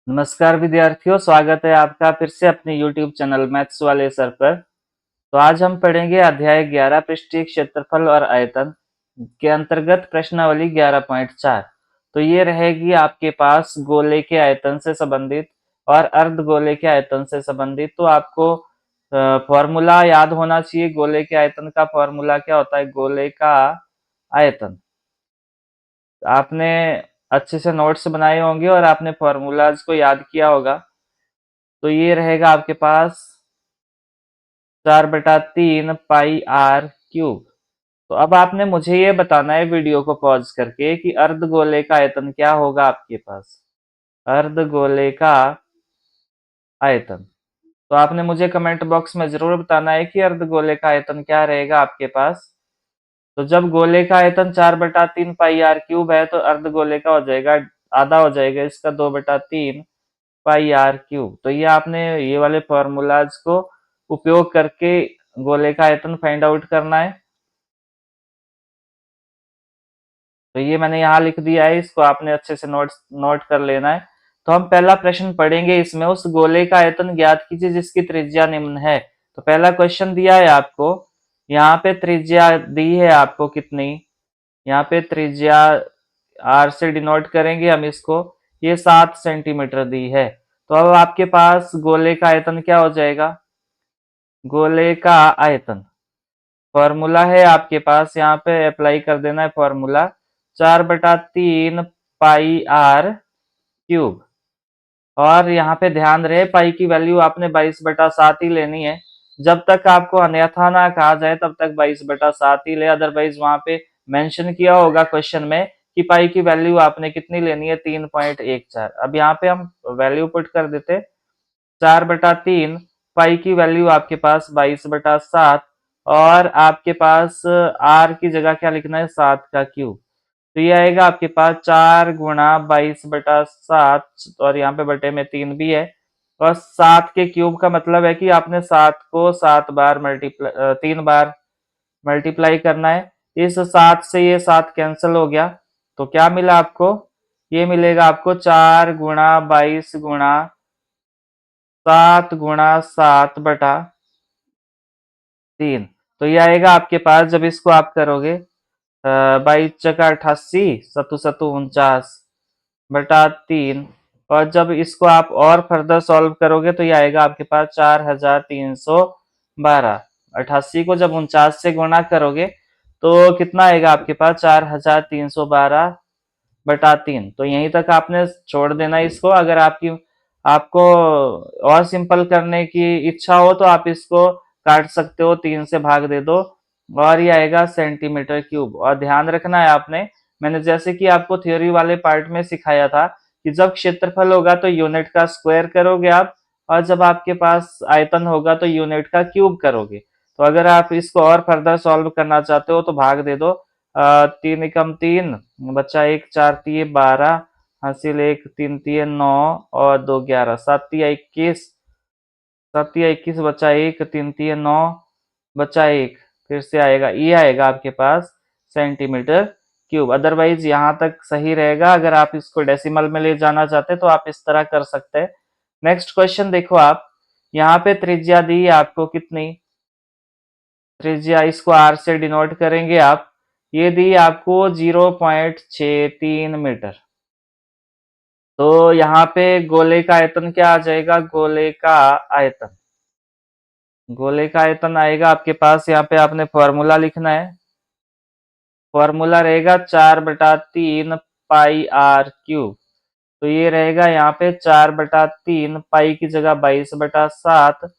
नमस्कार विद्यार्थियों, स्वागत है आपका फिर से अपने YouTube चैनल मैथ्स वाले सर पर। तो आज हम पढ़ेंगे अध्याय 11 पृष्ठीय क्षेत्रफल और आयतन के अंतर्गत प्रश्नावली 11.4। तो ये रहेगी आपके पास गोले के आयतन से संबंधित और अर्धगोले के आयतन से संबंधित। तो आपको फॉर्मूला याद होना चाहिए। गोले के आयतन का फॉर्मूला क्या होता है? गोले का आयतन। आपने अच्छे से नोट्स बनाए होंगे और आपने फॉर्मूलाज को याद किया होगा। तो ये रहेगा आपके पास 4/3 पाई आर क्यूब। तो अब आपने मुझे ये बताना है वीडियो को पॉज करके कि अर्धगोले का आयतन क्या होगा आपके पास। अर्धगोले का आयतन। तो आपने मुझे कमेंट बॉक्स में जरूर बताना है कि अर्धगोले का आयतन क्या रहेगा आपके पास। तो जब गोले का आयतन 4/3 पाई आर क्यूब है तो अर्धगोले का हो जाएगा, आधा हो जाएगा इसका 2/3 पाई आर क्यूब। तो ये आपने ये वाले फॉर्मूलाज को उपयोग करके गोले का आयतन फाइंड आउट करना है। तो ये मैंने यहाँ लिख दिया है, इसको आपने अच्छे से नोट कर लेना है। तो हम पहला प्रश्न पढ़ेंगे। इसमें उस गोले का आयतन ज्ञात कीजिए जिसकी त्रिज्या निम्न है। तो पहला क्वेश्चन दिया है आपको, यहाँ पे त्रिज्या दी है आपको कितनी, यहाँ पे त्रिज्या आर से डिनोट करेंगे हम इसको। ये 7 सेंटीमीटर दी है। तो अब आपके पास गोले का आयतन क्या हो जाएगा? गोले का आयतन फॉर्मूला है आपके पास, यहाँ पे अप्लाई कर देना है फॉर्मूला। 4/3 pi are cube. और यहाँ पे ध्यान रहे पाई की वैल्यू आपने 22/7 ही लेनी है। जब तक आपको अन्यथा ना कहा जाए तब तक 22/7 ही ले। अदरवाइज वहां पे मेंशन किया होगा क्वेश्चन में कि पाई की वैल्यू आपने कितनी लेनी है, 3.14। अब यहाँ पे हम वैल्यू पुट कर देते 4/3, पाई की वैल्यू आपके पास 22/7 और आपके पास आर की जगह क्या लिखना है, 7 का क्यूब। तो ये आएगा आपके पास 4 × 22/7 और यहाँ पे बटे में 3 भी है। और 7 के क्यूब का मतलब है कि आपने 7 को 7 बार 3 बार मल्टीप्लाई करना है। इस 7 से ये 7 कैंसिल हो गया। तो क्या मिला आपको? ये मिलेगा आपको 4 × 22 × 7/3। तो ये आएगा आपके पास, जब इसको आप करोगे 22 × 88 सतु सतु 49/3। और जब इसको आप और फर्दर सॉल्व करोगे तो ये आएगा आपके पास 4312। 88 को जब 49 से गुणा करोगे तो कितना आएगा आपके पास? 4312/3। तो यहीं तक आपने छोड़ देना इसको। अगर आपको और सिंपल करने की इच्छा हो तो आप इसको काट सकते हो, 3 से भाग दे दो और ये आएगा सेंटीमीटर क्यूब। और ध्यान रखना है आपने, मैंने जैसे कि आपको थ्योरी वाले पार्ट में सिखाया था कि जब क्षेत्रफल होगा तो यूनिट का स्क्वायर करोगे आप, और जब आपके पास आयतन होगा तो यूनिट का क्यूब करोगे। तो अगर आप इसको और फर्दर सॉल्व करना चाहते हो तो भाग दे दो। 3 × 3 बच्चा 1, 4×3 = 12, हासिल 1, 3×3 = 9 और 2 = 11, 7×3 = 21, 7×3 = 21 बचा 1, 3×3 = 9 बचा 1। फिर से आएगा, ये आएगा आपके पास सेंटीमीटर क्यूब। अदरवाइज यहाँ तक सही रहेगा। अगर आप इसको डेसिमल में ले जाना चाहते तो आप इस तरह कर सकते हैं। नेक्स्ट क्वेश्चन देखो आप, यहाँ पे त्रिज्या दी है आपको कितनी, त्रिज्या इसको आर से डिनोट करेंगे आप। ये दी आपको 0.63 मीटर। तो यहाँ पे गोले का आयतन क्या आ जाएगा? गोले का आयतन, गोले का आयतन आएगा आपके पास, यहाँ पे आपने फॉर्मूला लिखना है। फॉर्मूला रहेगा 4/3 पाई आर क्यूब। तो ये रहेगा यहाँ पे 4/3, पाई की जगह 22/7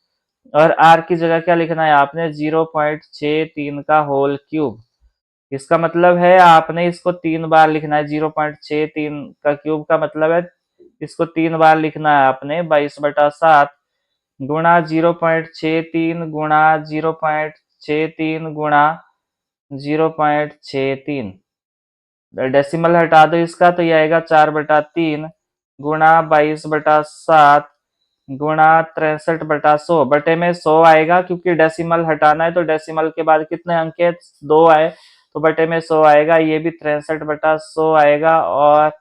और आर की जगह क्या लिखना है आपने? 0.63 का होल क्यूब। इसका मतलब है आपने इसको 3 बार लिखना है। 0.63 का क्यूब का मतलब है इसको 3 बार लिखना है आपने। 22/7 गुणा 0.63 गुणा 0.63 गुणा 0.63। डेसिमल हटा दो इसका तो ये आएगा 4/3 गुणा 22/7 गुणा 63/100। बटे में 100 आएगा क्योंकि डेसिमल हटाना है। तो डेसिमल के बाद कितने अंक है? 2 आए, तो बटे में 100 आएगा। ये भी 63/100 आएगा और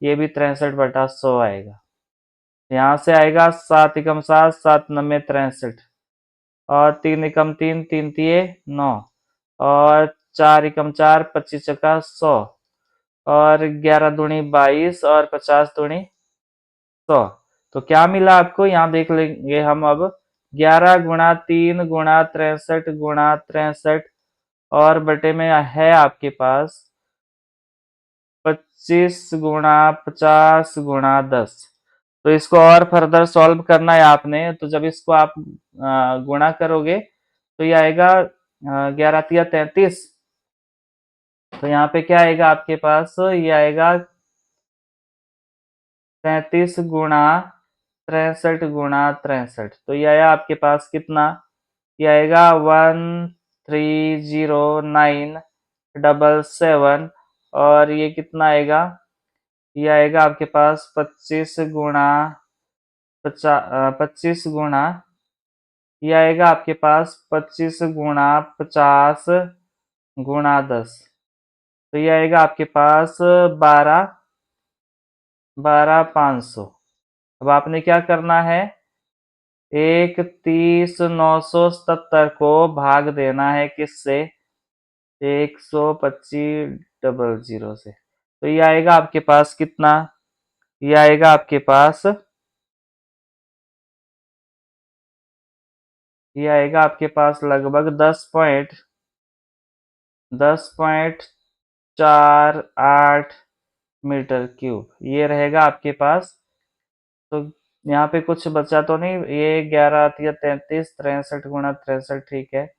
ये भी 63/100 आएगा। यहाँ से आएगा 7 एकम 7, 7 नब्बे 63, और 3 एकम 3, 3 तिये 9, और 4 एकम 4, 25 चक्का 100, और 11 दूनी 22, और 50 दूनी 100। तो क्या मिला आपको, यहाँ देख लेंगे हम अब। 11 गुणा 3 गुणा 63 गुणा 63, और बटे में है आपके पास 25 गुणा 50 गुणा 10। तो इसको और फर्दर सॉल्व करना है आपने। तो जब इसको आप गुणा करोगे तो ये आएगा 11 तिया 33। तो यहाँ पे क्या आएगा आपके पास, ये आएगा 33 गुणा 63 गुणा 63। तो ये आया आपके पास कितना, ये आएगा 1309777। और ये कितना आएगा, ये आएगा आपके पास 25 गुणा 25 गुणा, ये आएगा आपके पास 25 गुणा 50 गुणा 10। तो ये आएगा आपके पास 12,500। अब आपने क्या करना है, 31,977 को भाग देना है किससे, 125,000 से। तो ये आएगा आपके पास कितना, ये आएगा आपके पास, ये आएगा आपके पास लगभग 10.48 मीटर क्यूब ये रहेगा आपके पास। तो यहाँ पे कुछ बचा तो नहीं, ये 11 या 33 63 गुणा 63 ठीक है।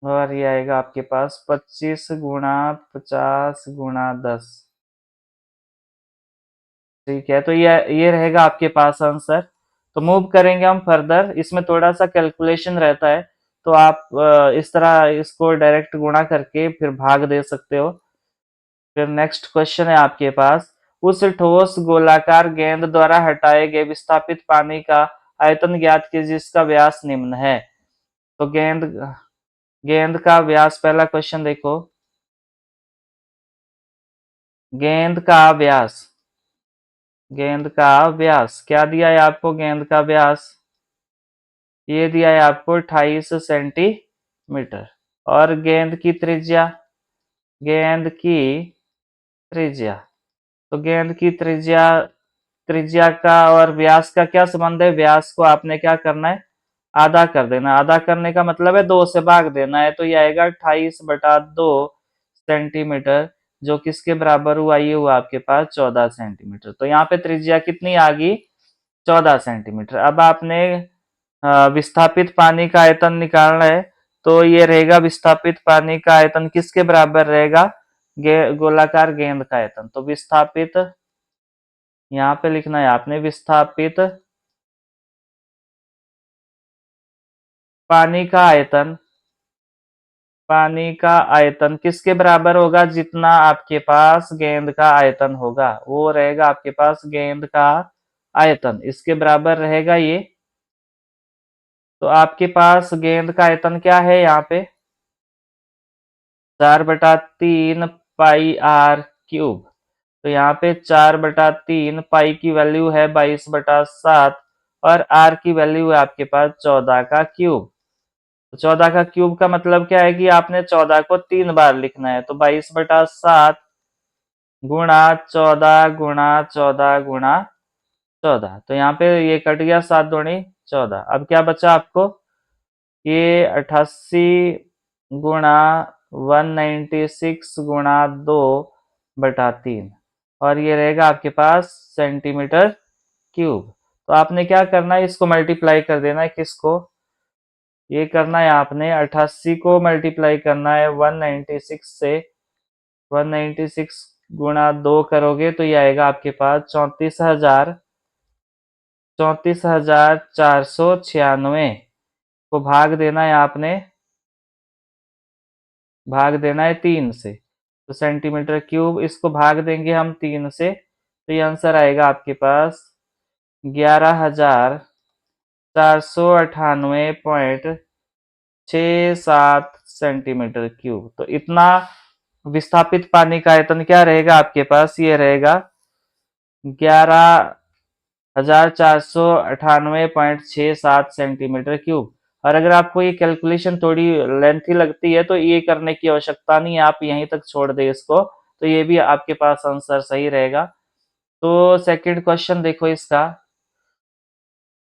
और ये आएगा आपके पास 25 गुणा 50 गुणा 10 ठीक है। तो ये रहेगा आपके पास आंसर। तो मूव करेंगे हम फर्दर, इसमें थोड़ा सा कैलकुलेशन रहता है। तो आप इस तरह इसको डायरेक्ट गुणा करके फिर भाग दे सकते हो। फिर नेक्स्ट क्वेश्चन है आपके पास, उस ठोस गोलाकार गेंद द्वारा हटाए गए विस्थापित पानी का आयतन ज्ञात कीजिए जिसका व्यास निम्न है। तो गेंद गेंद का व्यास, पहला क्वेश्चन देखो, गेंद का व्यास, गेंद का व्यास क्या दिया है आपको, गेंद का व्यास ये दिया है आपको 28 सेंटीमीटर। और गेंद की त्रिज्या, गेंद की त्रिज्या, तो गेंद की त्रिज्या, त्रिज्या का और व्यास का क्या संबंध है, व्यास को आपने क्या करना है, आधा कर देना। आधा करने का मतलब है 2 से भाग देना है। तो ये आएगा 28/2 सेंटीमीटर, जो किसके बराबर हुआ, ये हुआ आपके पास 14 सेंटीमीटर। तो यहाँ पे त्रिज्या कितनी आ गई, 14 सेंटीमीटर। अब आपने विस्थापित पानी का आयतन निकालना है। तो ये रहेगा विस्थापित पानी का आयतन किसके बराबर रहेगा, गोलाकार गेंद का आयतन। तो विस्थापित, यहाँ पे लिखना है आपने, विस्थापित पानी का आयतन, पानी का आयतन किसके बराबर होगा, जितना आपके पास गेंद का आयतन होगा वो रहेगा आपके पास गेंद का आयतन, इसके बराबर रहेगा ये। तो आपके पास गेंद का आयतन क्या है यहाँ पे, 4/3 पाई आर क्यूब। तो यहाँ पे 4/3 पाई की वैल्यू है 22/7, और आर की वैल्यू है आपके पास 14 का क्यूब। तो 14 का क्यूब का मतलब क्या है कि आपने 14 को 3 बार लिखना है। तो 22/7 गुणा 14 गुणा 14 गुणा 14। तो यहाँ पे ये कट गया, 7 दूनी 14। अब क्या बचा आपको, ये 88 गुणा 196 गुणा 2/3, और ये रहेगा आपके पास सेंटीमीटर क्यूब। तो आपने क्या करना है, इसको मल्टीप्लाई कर देना है, किसको, ये करना है आपने 88 को मल्टीप्लाई करना है 196 से। 196 गुणा 2 करोगे तो ये आएगा आपके पास 34,496 को भाग देना है आपने, भाग देना है 3 से। तो सेंटीमीटर क्यूब, इसको भाग देंगे हम 3 से, तो ये आंसर आएगा आपके पास 11,498.67 सेंटीमीटर क्यूब। तो इतना विस्थापित पानी का आयतन क्या रहेगा आपके पास, ये रहेगा 11 1498.67 सेंटीमीटर क्यूब। और अगर आपको ये कैलकुलेशन थोड़ी लेंथी लगती है तो ये करने की आवश्यकता नहीं है, आप यहीं तक छोड़ दें इसको, तो ये भी आपके पास आंसर सही रहेगा। तो सेकंड क्वेश्चन देखो इसका।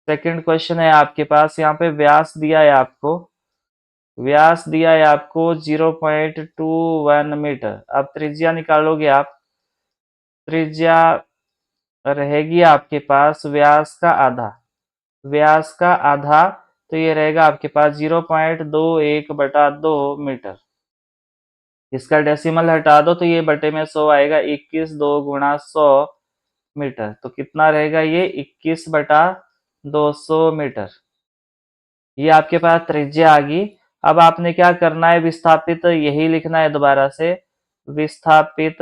सेकंड क्वेश्चन है आपके पास, यहाँ पे व्यास दिया है आपको, व्यास दिया है आपको 0.21 मीटर। अब त्रिज्या निकालोगे आप, त्रिज्या रहेगी आपके पास व्यास का आधा, व्यास का आधा, तो ये रहेगा आपके पास 0.21/2 मीटर। इसका डेसिमल हटा दो तो ये बटे में 100 आएगा, 21 2 गुणा 100 मीटर, तो कितना रहेगा ये 21/200 मीटर। ये आपके पास त्रिज्या आ गई। अब आपने क्या करना है, विस्थापित यही लिखना है दोबारा से, विस्थापित,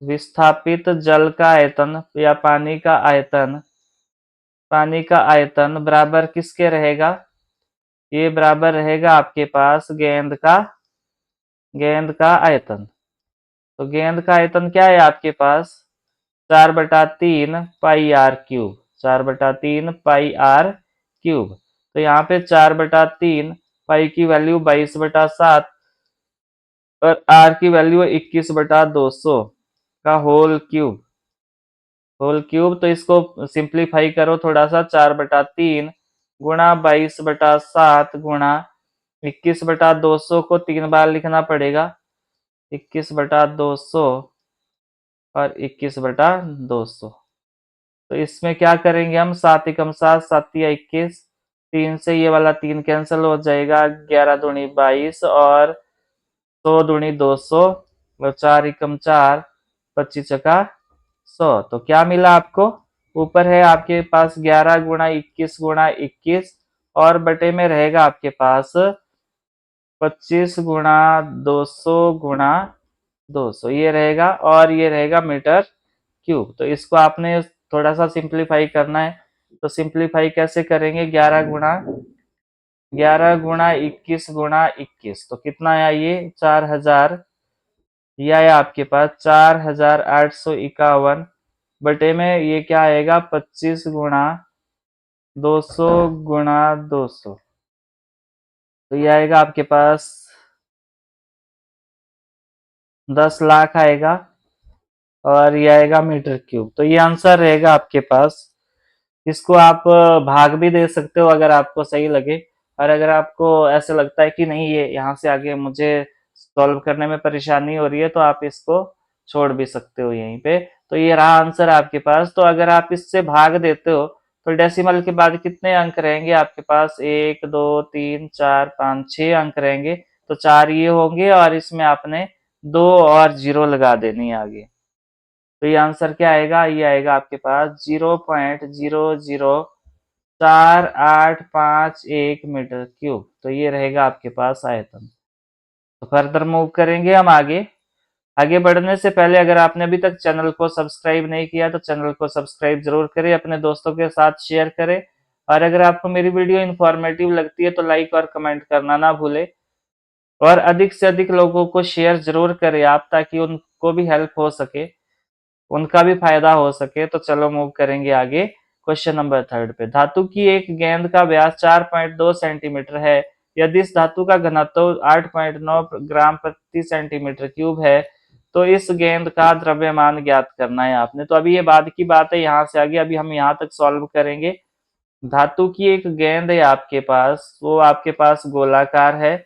विस्थापित जल का आयतन या पानी का आयतन, पानी का आयतन बराबर किसके रहेगा, ये बराबर रहेगा आपके पास गेंद का, गेंद का आयतन। तो गेंद का आयतन क्या है आपके पास, 4/3 पाई r क्यूब, 4/3 पाई r क्यूब। तो यहाँ पे 4/3 की वैल्यू 22/7 और r की वैल्यू 21/200 का होल क्यूब, होल क्यूब। तो इसको सिंप्लीफाई करो थोड़ा सा, 4/3 गुणा 22/7 गुणा 21/200 को 3 बार लिखना पड़ेगा, 21/200 और 21/200। तो इसमें क्या करेंगे हम, 7 एकम 7, 7 या 21, 3 से ये वाला 3 कैंसिल हो जाएगा, 11 दूनी 22 और 100 दूनी 200 और 4 एकम 4, 25 चका 100। तो क्या मिला आपको, ऊपर है आपके पास 11 गुणा 21 गुणा 21 और बटे में रहेगा आपके पास 25 गुणा 200 गुणा 200, ये रहेगा और ये रहेगा मीटर क्यूब। तो इसको आपने थोड़ा सा सिंप्लीफाई करना है, तो सिंप्लीफाई कैसे करेंगे, 11 गुणा 21 तो कितना आया ये 4000, ये आया आपके पास 4851 बटे में ये क्या आएगा 25 गुणा 200 गुणा 200, तो ये आएगा आपके पास 10 लाख आएगा और ये आएगा मीटर क्यूब। तो ये आंसर रहेगा आपके पास। इसको आप भाग भी दे सकते हो अगर आपको सही लगे, और अगर आपको ऐसे लगता है कि नहीं ये यहाँ से आगे मुझे सॉल्व करने में परेशानी हो रही है तो आप इसको छोड़ भी सकते हो यहीं पे। तो ये रहा आंसर आपके पास। तो अगर आप इससे भाग देते हो तो डेसिमल के बाद कितने अंक रहेंगे आपके पास, 1 2 3 4 5 6 अंक रहेंगे। तो 4 ये होंगे और इसमें आपने 2 और 0 लगा देनी है आगे। तो ये आंसर क्या आएगा, ये आएगा आपके पास 0.00481 मीटर क्यूब। तो ये रहेगा आपके पास आयतन। तो फर्दर मूव करेंगे हम आगे। आगे बढ़ने से पहले अगर आपने अभी तक चैनल को सब्सक्राइब नहीं किया तो चैनल को सब्सक्राइब जरूर करें, अपने दोस्तों के साथ शेयर करें, और अगर आपको मेरी वीडियो इन्फॉर्मेटिव लगती है तो लाइक और कमेंट करना ना भूले, और अधिक से अधिक लोगों को शेयर जरूर करें आप, ताकि उनको भी हेल्प हो सके, उनका भी फायदा हो सके। तो चलो मूव करेंगे आगे। क्वेश्चन नंबर 3 पे, धातु की एक गेंद का व्यास 4.2 सेंटीमीटर है, यदि इस धातु का घनत्व 8.9 ग्राम प्रति सेंटीमीटर क्यूब है, तो इस गेंद का द्रव्यमान ज्ञात करना है आपने। तो अभी ये बाद की बात है, यहाँ से आगे अभी हम यहाँ तक सॉल्व करेंगे। धातु की एक गेंद है आपके पास, वो आपके पास गोलाकार है,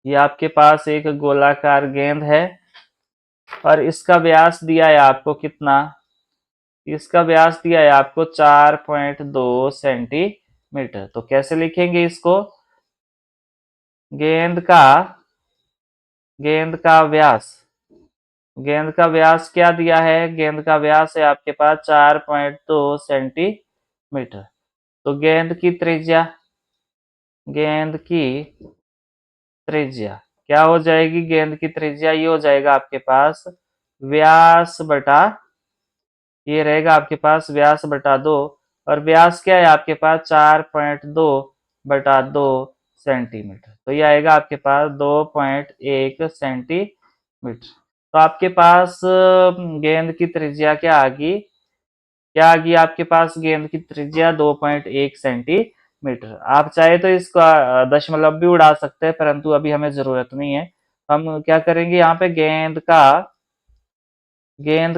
ये आपके पास एक गोलाकार गेंद है और इसका व्यास दिया है आपको कितना, इसका व्यास दिया है आपको 4.2 सेंटीमीटर। तो कैसे लिखेंगे इसको, गेंद का, गेंद का व्यास, गेंद का व्यास क्या दिया है, गेंद का व्यास है आपके पास 4.2 सेंटीमीटर। तो गेंद की त्रिज्या, गेंद की त्रिज्या क्या हो जाएगी, गेंद की त्रिज्या ये हो जाएगा आपके पास व्यास बटा, ये रहेगा आपके पास व्यास बटा 2, और व्यास क्या है आपके पास 4.2/2 सेंटीमीटर। तो ये आएगा आपके पास 2.1 सेंटीमीटर। तो आपके पास गेंद की त्रिज्या क्या आ गई आपके पास गेंद की त्रिज्या 2.1 सेंटीमीटर। आप चाहे तो इसका दशमलव भी उड़ा सकते हैं, परंतु अभी हमें जरूरत नहीं है। हम क्या करेंगे, यहाँ पे गेंद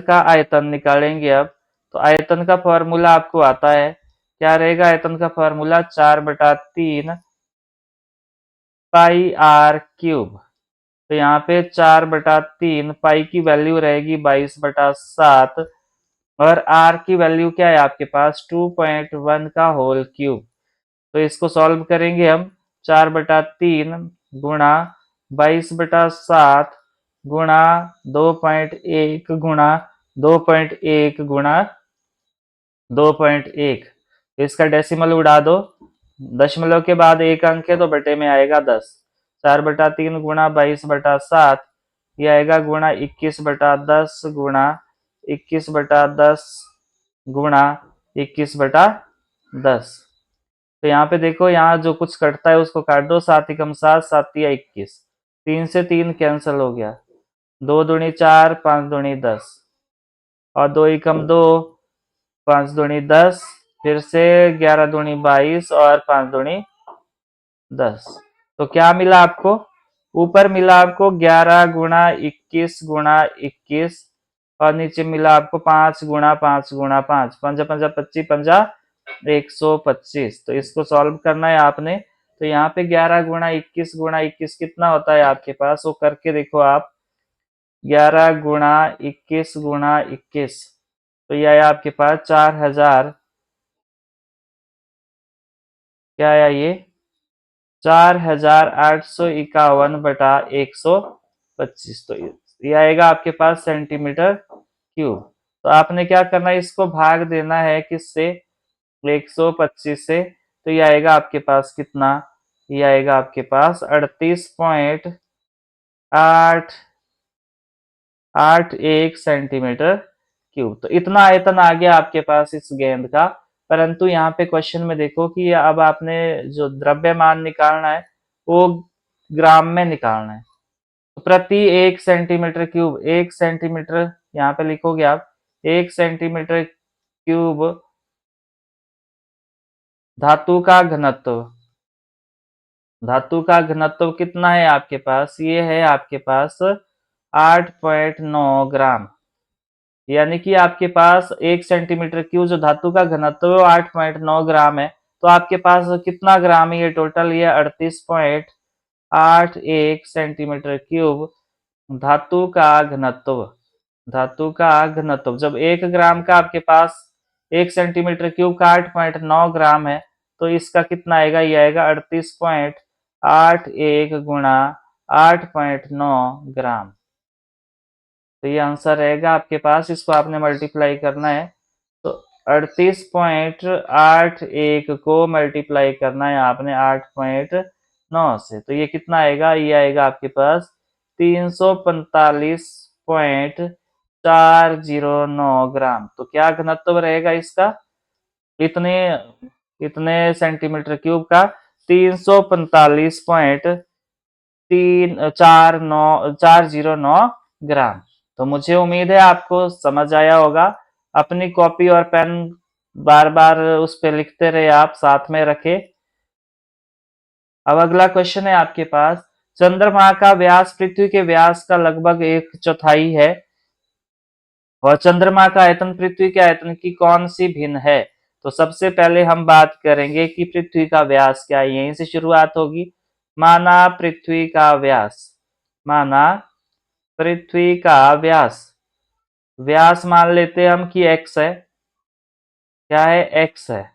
का आयतन निकालेंगे। अब तो आयतन का फॉर्मूला आपको आता है, क्या रहेगा आयतन का फॉर्मूला, 4/3 पाई आर क्यूब। तो यहाँ पे 4/3 पाई की वैल्यू रहेगी 22/7, और आर की वैल्यू क्या है आपके पास, 2.1 का होल क्यूब। तो इसको सॉल्व करेंगे हम, 4/3 गुणा 22/7 गुणा 2.1 गुणा 2.1 गुणा 2.1। तो इसका डेसिमल उड़ा दो, दशमलव के बाद एक अंक है तो बटे में आएगा 10। 4/3 गुणा 22/7, ये आएगा गुणा 21/10 गुणा 21/10 गुणा 21/10। तो यहाँ पे देखो, यहाँ जो कुछ कटता है उसको काट दो, 7 एकम 7, 7 तिया 21, 3 से 3 कैंसिल हो गया, 2 दूनी 4, 5 दूनी 10, और 2 एकम 2, 5 दूनी 10, फिर से 11 दूनी 22 और 5 दूनी 10। तो क्या मिला आपको, ऊपर मिला आपको 11 गुणा 21 गुणा 21, और नीचे मिला आपको 5 गुणा 5 गुणा 5, 5 5 25 पंजा 125। तो इसको सॉल्व करना है आपने। तो यहाँ पे 11 गुणा 21 कितना होता है आपके पास, वो करके देखो आप, 11 गुणा 21 गुणा 21, तो यह आया आपके पास 4000, क्या आया ये, 4851/125। तो ये आएगा आपके पास सेंटीमीटर क्यूब। तो आपने क्या करना है, इसको भाग देना है किससे, 125 से। तो ये आएगा आपके पास कितना, ये आएगा आपके पास 38.881 सेंटीमीटर क्यूब। तो इतना आयतन आ गया आपके पास इस गेंद का। परंतु यहाँ पे क्वेश्चन में देखो कि अब आपने जो द्रव्यमान निकालना है वो ग्राम में निकालना है। तो प्रति 1 सेंटीमीटर क्यूब, 1 सेंटीमीटर यहाँ पे लिखोगे आप, 1 सेंटीमीटर क्यूब धातु का घनत्व, धातु का घनत्व कितना है आपके पास, ये है आपके पास 8.9 ग्राम। यानी कि आपके पास 1 सेंटीमीटर क्यूब जो धातु का घनत्व है वो 8.9 ग्राम है। तो आपके पास कितना ग्राम है, ये टोटल ये 38.81 सेंटीमीटर क्यूब धातु का घनत्व। धातु का घनत्व जब 1 ग्राम का आपके पास 1 सेंटीमीटर क्यूब का 8.9 ग्राम है, तो इसका कितना आएगा, ये आएगा 38.81 गुणा 8.9 ग्राम। तो ये आंसर रहेगा आपके पास, इसको आपने मल्टीप्लाई करना है। तो 38.81 को मल्टीप्लाई करना है आपने 8.9 से, तो ये कितना आएगा, ये आएगा आपके पास 345.409 ग्राम। तो क्या घनत्व रहेगा इसका, इतने इतने सेंटीमीटर क्यूब का 345.409 ग्राम। तो मुझे उम्मीद है आपको समझ आया होगा। अपनी कॉपी और पेन बार बार उस पे लिखते रहे, आप साथ में रखे। अब अगला क्वेश्चन है आपके पास, चंद्रमा का व्यास पृथ्वी के व्यास का लगभग 1/4 है, और चंद्रमा का आयतन पृथ्वी के आयतन की कौन सी भिन्न है। तो सबसे पहले हम बात करेंगे कि पृथ्वी का व्यास क्या है, यहीं से शुरुआत होगी। माना पृथ्वी का व्यास, माना पृथ्वी का व्यास, व्यास मान लेते हैं हम कि x है, क्या है, x है,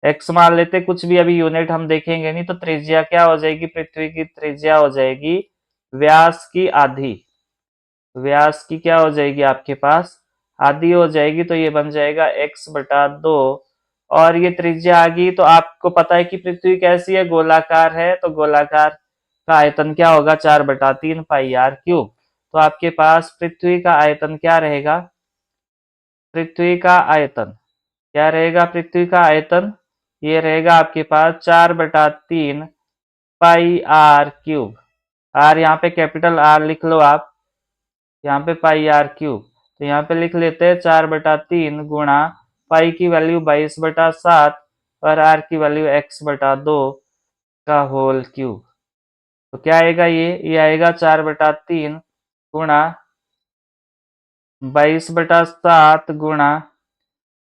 x मान लेते, कुछ भी अभी यूनिट हम देखेंगे नहीं। तो त्रिज्या क्या हो जाएगी, पृथ्वी की त्रिज्या हो जाएगी व्यास की आधी, व्यास की क्या हो जाएगी आपके पास, आधी हो जाएगी। तो ये बन जाएगा x/2, और ये त्रिज्या आ गई। तो आपको पता है कि पृथ्वी कैसी है, गोलाकार है, तो गोलाकार का आयतन क्या होगा, 4/3 पाई आर क्यूब। तो आपके पास पृथ्वी का आयतन क्या रहेगा, पृथ्वी का आयतन क्या रहेगा, पृथ्वी का आयतन ये रहेगा आपके पास 4/3 पाई आर क्यूब। आर यहाँ पे कैपिटल आर लिख लो आप, यहाँ पे पाई आर क्यूब, तो यहाँ पे लिख लेते हैं 4/3 गुणा पाई की वैल्यू 22/7 और आर की वैल्यू x/2 का होल क्यूब। तो क्या आएगा, ये आएगा 4/3 गुणा 22/7 गुणा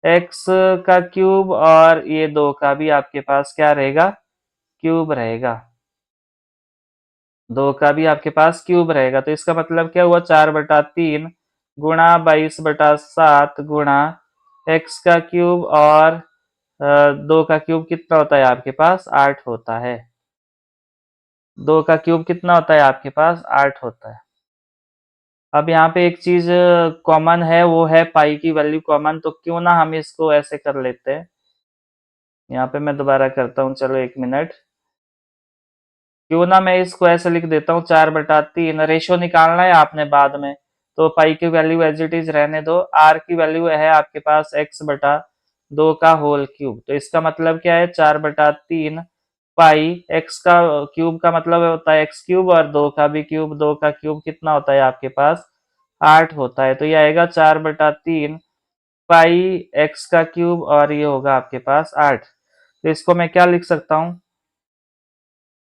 x का क्यूब, और ये 2 का भी आपके पास क्या रहेगा, क्यूब रहेगा। 2 का भी आपके पास क्यूब रहेगा। तो इसका मतलब क्या हुआ, 4/3 गुणा 22/7 गुणा x का क्यूब और 2 का क्यूब कितना होता है आपके पास, 8 होता है। 2 का क्यूब कितना होता है आपके पास, 8 होता है। अब यहाँ पे एक चीज कॉमन है, वो है पाई की वैल्यू कॉमन, तो क्यों ना हम इसको ऐसे कर लेते हैं। यहाँ पे मैं दोबारा करता हूँ, चलो 1 मिनट। क्यों ना मैं इसको ऐसे लिख देता हूँ, 4/3, रेशो निकालना है आपने बाद में, तो पाई की वैल्यू एज इट इज रहने दो। आर की वैल्यू है आपके पास x/2 का होल क्यूब। तो इसका मतलब क्या है, 4/3 पाई एक्स का क्यूब का मतलब होता है एक्स क्यूब, और 2 का भी क्यूब, 2 का क्यूब कितना होता है आपके पास, 8 होता है। तो ये आएगा 4/3 पाई एक्स का क्यूब, और ये होगा आपके पास 8। तो इसको मैं क्या लिख सकता हूँ,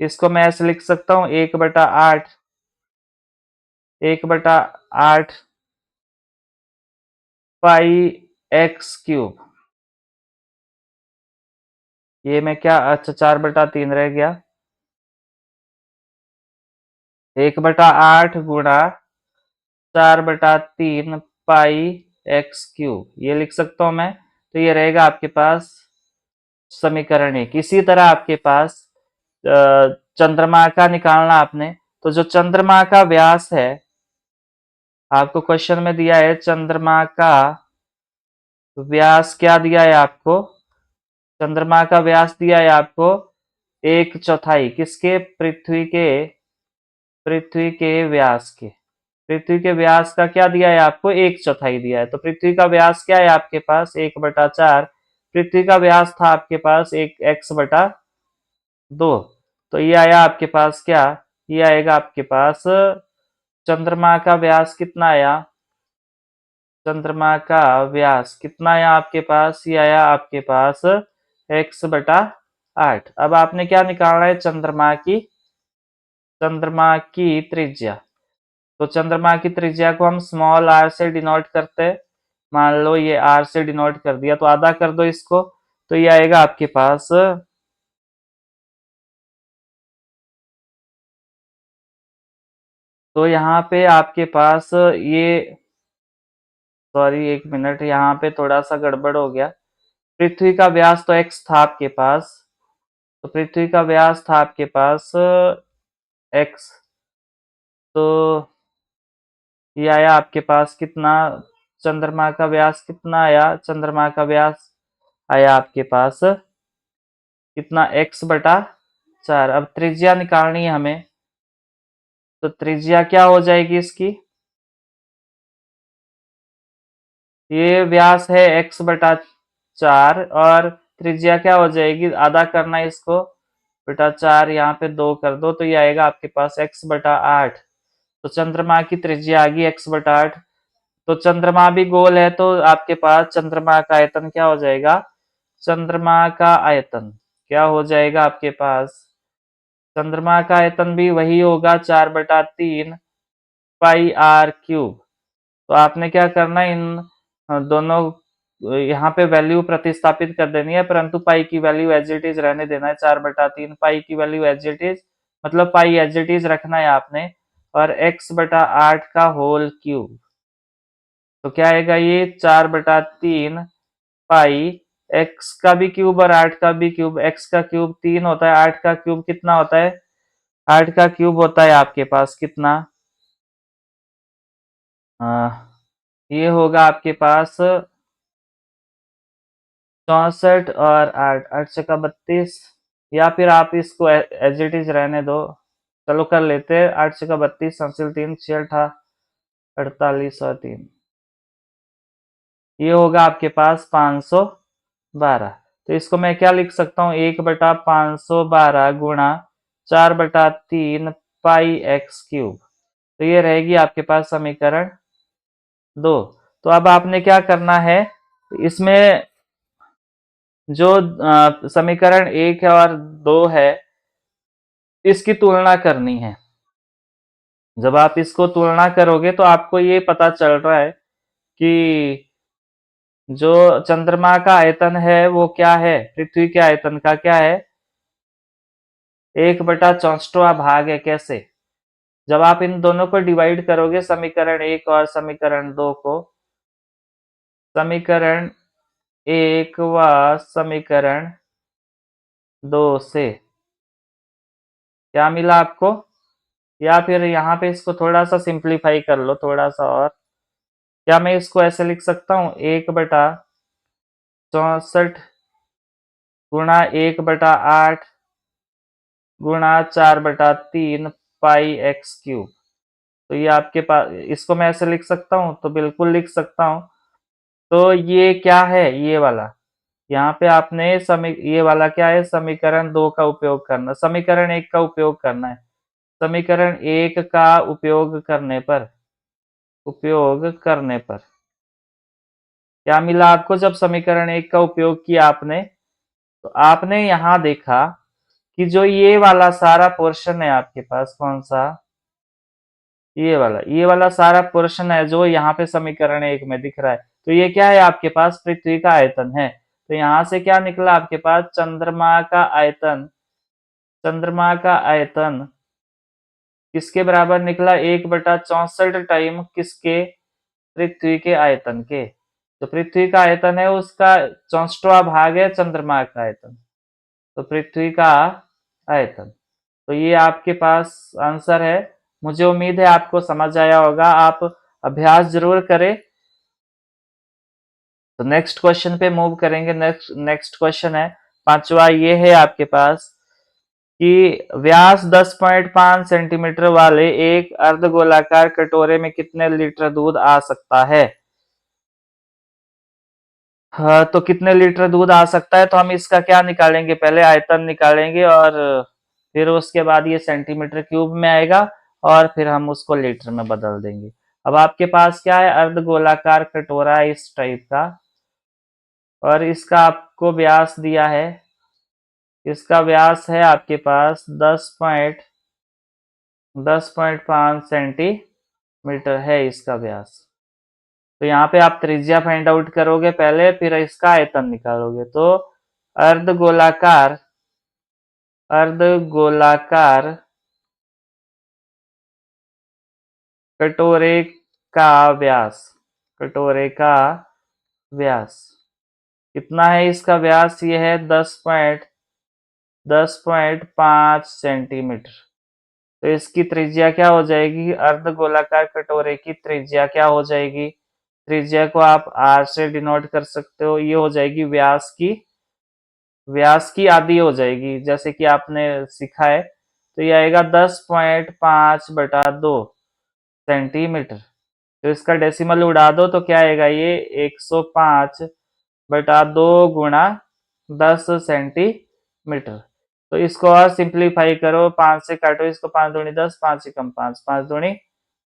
इसको मैं ऐसे लिख सकता हूँ, 1/8, 1/8 पाई एक्स क्यूब। ये मैं क्या, अच्छा 4/3 रह गया, 1/8 गुणा 4/3 पाई एक्स क्यूब, ये लिख सकता हूं मैं। तो ये रहेगा आपके पास समीकरण 1। इसी तरह आपके पास चंद्रमा का निकालना आपने, तो जो चंद्रमा का व्यास है, आपको क्वेश्चन में दिया है चंद्रमा का व्यास, क्या दिया है आपको, चंद्रमा का व्यास दिया है आपको 1/4 किसके, पृथ्वी के व्यास के। पृथ्वी के व्यास का क्या दिया है आपको, 1/4 दिया है। तो पृथ्वी का व्यास क्या है आपके पास, 1/4। पृथ्वी का व्यास था आपके पास एक x/2। तो ये आया आपके पास क्या, ये आएगा आपके पास, चंद्रमा का व्यास कितना आया, चंद्रमा का व्यास कितना आया आपके पास, ये आया आपके पास x/8। अब आपने क्या निकालना है, चंद्रमा की त्रिज्या। तो चंद्रमा की त्रिज्या को हम स्मॉल r से डिनोट करते हैं। मान लो ये r से डिनोट कर दिया, तो आधा कर दो इसको, तो ये आएगा आपके पास, तो यहाँ पे आपके पास ये, सॉरी 1 मिनट, यहाँ पे थोड़ा सा गड़बड़ हो गया। पृथ्वी का व्यास तो x था आपके पास, तो पृथ्वी का व्यास था आपके पास x, तो ये आया आपके पास कितना, चंद्रमा का व्यास कितना आया, चंद्रमा का व्यास आया आपके पास कितना, x/4। अब त्रिज्या निकालनी है हमें, तो त्रिज्या क्या हो जाएगी इसकी, ये व्यास है x/4, और त्रिज्या क्या हो जाएगी, आधा करना है इसको, बटा 4, यहाँ पे 2 कर दो, तो ये आएगा आपके पास x/8। तो चंद्रमा की त्रिज्या आ गई x/8। तो चंद्रमा भी गोल है, तो आपके पास चंद्रमा का आयतन क्या हो जाएगा, चंद्रमा का आयतन क्या हो जाएगा आपके पास, चंद्रमा का आयतन भी वही होगा, 4/3 पाई आर क्यूब। तो आपने क्या करना है, इन दोनों यहाँ पे वैल्यू प्रतिस्थापित कर देनी है, परंतु पाई की वैल्यू एज इट इज रहने देना है, 4/3 पाई की वैल्यू एज इट इज, मतलब पाई एज इट इज रखना है आपने, और x/8 का होल क्यूब। तो क्या आएगा ये, 4/3 पाई x का भी क्यूब और 8 का भी क्यूब, x का क्यूब 3 होता है, 8 का क्यूब कितना होता है, 8 का क्यूब होता है आपके पास कितना, ये होगा आपके पास 64, और 8, 8 × 32, या फिर आप इसको एज इट इज रहने दो, चलो कर लेते हैं, 8 × 32 संसिल 3 6 48 और 3, ये होगा आपके पास 512। तो इसको मैं क्या लिख सकता हूँ, 1/512 गुणा 4/3 पाई एक्स क्यूब। तो ये रहेगी आपके पास समीकरण 2। तो अब आपने क्या करना है, इसमें जो समीकरण 1 है और 2 है, इसकी तुलना करनी है। जब आप इसको तुलना करोगे तो आपको ये पता चल रहा है कि जो चंद्रमा का आयतन है वो क्या है, पृथ्वी के आयतन का क्या है, 1/64वां भाग है। कैसे? जब आप इन दोनों को डिवाइड करोगे, समीकरण 1 और समीकरण 2 को, समीकरण 1 व समीकरण 2 से क्या मिला आपको? या फिर यहाँ पे इसको थोड़ा सा सिंप्लीफाई कर लो, थोड़ा सा और। क्या मैं इसको ऐसे लिख सकता हूँ, 1/64 गुणा 1/8 गुणा 4/3 पाई x क्यूब। तो ये आपके पास, इसको मैं ऐसे लिख सकता हूँ, तो बिल्कुल लिख सकता हूँ। तो ये क्या है, ये वाला, यहाँ पे आपने ये वाला क्या है, समीकरण 2 का उपयोग करना, समीकरण 1 का उपयोग करना है। समीकरण 1 का उपयोग करने पर क्या मिला आपको? जब समीकरण 1 का उपयोग किया आपने, तो आपने यहाँ देखा कि जो ये वाला सारा पोर्शन है आपके पास, कौन सा, ये वाला सारा पोर्शन है जो यहाँ पे समीकरण 1 में दिख रहा है। तो ये क्या है, आपके पास पृथ्वी का आयतन है। तो यहाँ से क्या निकला आपके पास, चंद्रमा का आयतन किसके बराबर निकला, 1/64 टाइम किसके, पृथ्वी के आयतन के। तो पृथ्वी का आयतन है, उसका 64वां भाग है चंद्रमा का आयतन। तो पृथ्वी का आयतन, तो ये आपके पास आंसर है। मुझे उम्मीद है आपको समझ आया होगा। आप अभ्यास जरूर करें। तो नेक्स्ट क्वेश्चन पे मूव करेंगे। नेक्स्ट क्वेश्चन है पांचवा, ये है आपके पास कि व्यास 10.5 सेंटीमीटर वाले एक अर्धगोलाकार कटोरे में कितने लीटर दूध आ सकता है। हाँ, तो कितने लीटर दूध आ सकता है, तो हम इसका क्या निकालेंगे, पहले आयतन निकालेंगे और फिर उसके बाद ये सेंटीमीटर क्यूब में आएगा और फिर हम उसको लीटर में बदल देंगे। अब आपके पास क्या है, अर्धगोलाकार कटोरा है इस टाइप का, और इसका आपको व्यास दिया है, इसका व्यास है आपके पास 10.5 सेंटीमीटर है इसका व्यास। तो यहाँ पे आप त्रिज्या फाइंड आउट करोगे पहले, फिर इसका आयतन निकालोगे। तो अर्धगोलाकार अर्धगोलाकार कटोरे का व्यास, कटोरे का व्यास कितना है, इसका व्यास ये है 10.5 सेंटीमीटर। तो इसकी त्रिज्या क्या हो जाएगी, अर्धगोलाकार कटोरे की त्रिज्या क्या हो जाएगी, त्रिज्या को आप r से डिनोट कर सकते हो। ये हो जाएगी व्यास की आधी हो जाएगी, जैसे कि आपने सीखा है। तो ये आएगा 10.5/2 सेंटीमीटर। तो इसका डेसिमल उड़ा दो तो क्या आएगा, ये 105/2 गुणा 10 सेंटीमीटर। तो इसको और सिंप्लीफाई करो, 5 से काटो इसको, 5 दूनी 10, 5 एकम 5, 5 दूनी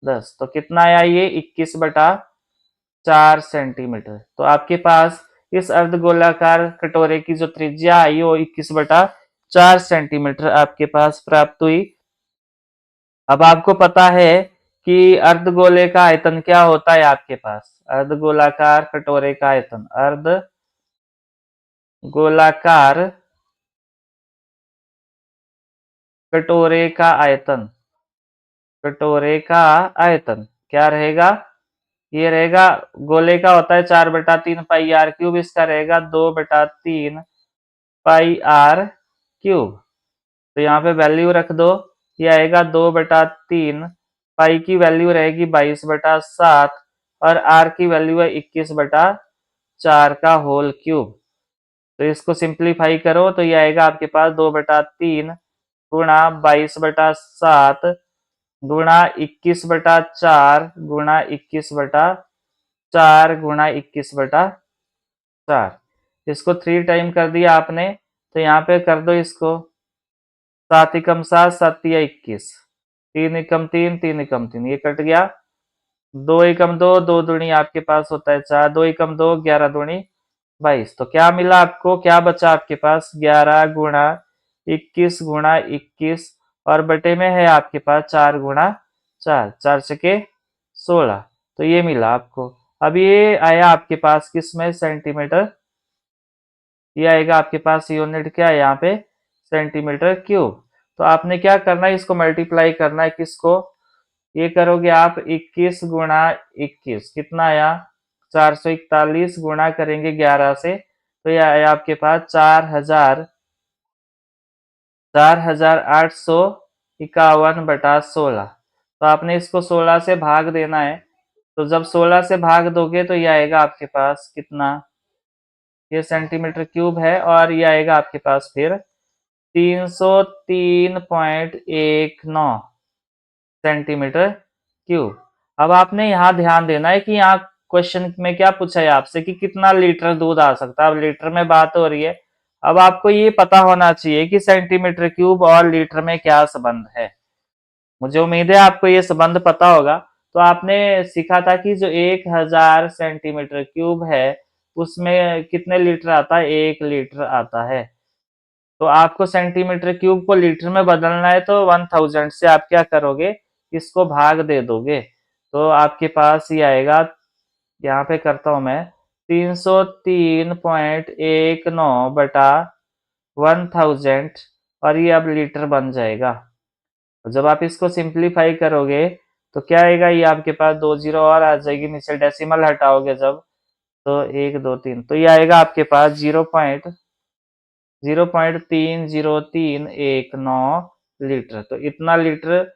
10। तो कितना आया, ये 21/4 सेंटीमीटर। तो आपके पास इस अर्धगोलाकार कटोरे की जो त्रिज्या आई वो 21/4 सेंटीमीटर आपके पास प्राप्त हुई। अब आपको पता है कि अर्धगोले का आयतन क्या होता है आपके पास, अर्धगोलाकार कटोरे का आयतन, अर्धगोलाकार कटोरे का आयतन, कटोरे का आयतन क्या रहेगा, ये रहेगा, गोले का होता है 4/3 पाई आर क्यूब, इसका रहेगा 2/3 पाई आर क्यूब। तो यहाँ पे वैल्यू रख दो, ये आएगा 2/3, पाई की वैल्यू रहेगी 22/7 और आर की वैल्यू है 21/4 का होल क्यूब। तो इसको सिंप्लीफाई करो तो ये आएगा आपके पास 2/3 गुणा 22/7 गुणा 21/4 गुणा 21/4 गुणा 21/4। इसको 3 टाइम कर दिया आपने, तो यहाँ पे कर दो इसको, 7 एकम 7, 7 या 21। 3 एकम 3, 3 एकम 3, ये कट गया। 2 एकम 2, 2 दूनी आपके पास होता है 4, 2 एकम 2, 11 दूनी 22। तो क्या मिला आपको, क्या बचा आपके पास, 11 गुणा 21 गुणा 21 और बटे में है आपके पास 4 गुणा 4, 4 छके 16। तो ये मिला आपको। अब ये आया आपके पास किस में, सेंटीमीटर। ये आएगा आपके पास यूनिट क्या है यहाँ पे, सेंटीमीटर क्यूब। तो आपने क्या करना है, इसको मल्टीप्लाई करना है किसको, ये करोगे आप 21 गुणा 21 कितना आया, 441 गुणा करेंगे 11 से, तो ये आया आपके पास 4851/16। तो आपने इसको 16 से भाग देना है। तो जब 16 से भाग दोगे तो ये आएगा आपके पास कितना, ये सेंटीमीटर क्यूब है, और ये आएगा आपके पास फिर 303.19 सेंटीमीटर क्यूब। अब आपने यहाँ ध्यान देना है कि यहाँ क्वेश्चन में क्या पूछा है आपसे कि कितना लीटर दूध आ सकता है। अब लीटर में बात हो रही है। अब आपको ये पता होना चाहिए कि सेंटीमीटर क्यूब और लीटर में क्या संबंध है। मुझे उम्मीद है आपको ये संबंध पता होगा। तो आपने सीखा था कि जो 1000 सेंटीमीटर क्यूब है उसमें कितने लीटर आता है, 1 लीटर आता है। तो आपको सेंटीमीटर क्यूब को लीटर में बदलना है, तो 1000 से आप क्या करोगे, इसको भाग दे दोगे। तो आपके पास ये आएगा, यहाँ पे करता हूं मैं, 303.19/1000, और ये अब लीटर बन जाएगा। जब आप इसको सिंप्लीफाई करोगे तो क्या आएगा, ये आपके पास 2 जीरो और आ जाएगी, नीचे डेसिमल हटाओगे जब, तो 1 2 3, तो ये आएगा आपके पास 0.03019 लीटर। तो इतना लीटर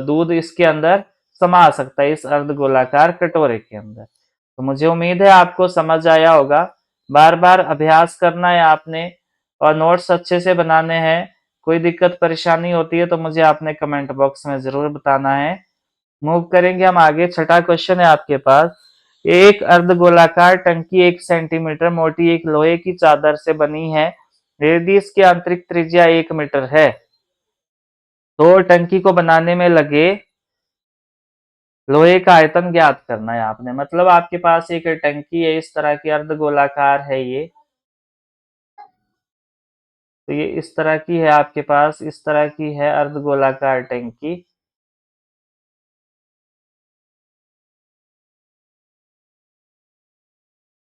दूध इसके अंदर समा सकता है, इस अर्धगोलाकार कटोरे के अंदर। तो मुझे उम्मीद है आपको समझ आया होगा। बार बार अभ्यास करना है आपने, और नोट्स अच्छे से बनाने हैं। कोई दिक्कत परेशानी होती है तो मुझे आपने कमेंट बॉक्स में जरूर बताना है। मूव करेंगे हम आगे। छठा क्वेश्चन है आपके पास, एक अर्धगोलाकार टंकी 1 सेंटीमीटर मोटी एक लोहे की चादर से बनी है, यदि इसकी आंतरिक त्रिज्या 1 मीटर है तो टंकी को बनाने में लगे लोहे का आयतन ज्ञात करना है आपने। मतलब आपके पास एक टंकी है, इस तरह की अर्धगोलाकार है ये। तो ये इस तरह की है आपके पास, इस तरह की है अर्धगोलाकार टंकी।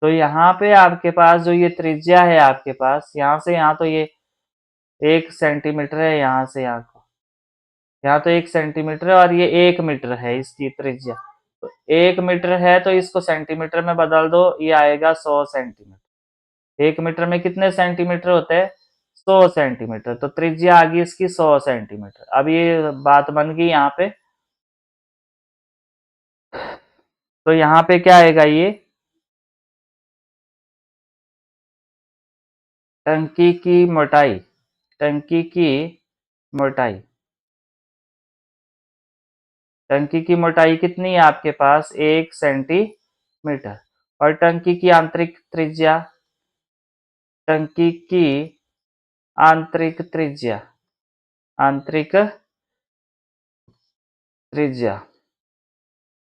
तो यहाँ पे आपके पास जो ये त्रिज्या है आपके पास, यहाँ से यहाँ तो ये 1 सेंटीमीटर है, यहाँ से यहाँ को, यहाँ तो 1 सेंटीमीटर है, और ये 1 मीटर है इसकी त्रिज्या। तो 1 मीटर है तो इसको सेंटीमीटर में बदल दो, ये आएगा 100 सेंटीमीटर। 1 मीटर में कितने सेंटीमीटर होते हैं, 100 सेंटीमीटर। तो त्रिज्या आ गई इसकी 100 सेंटीमीटर। अब ये बात बन गई यहाँ पे। तो यहाँ पे क्या आएगा, ये टंकी की मोटाई, टंकी की मोटाई, टंकी की मोटाई कितनी है आपके पास, 1 सेंटीमीटर। और टंकी की आंतरिक त्रिज्या, टंकी की आंतरिक त्रिज्या, आंतरिक त्रिज्या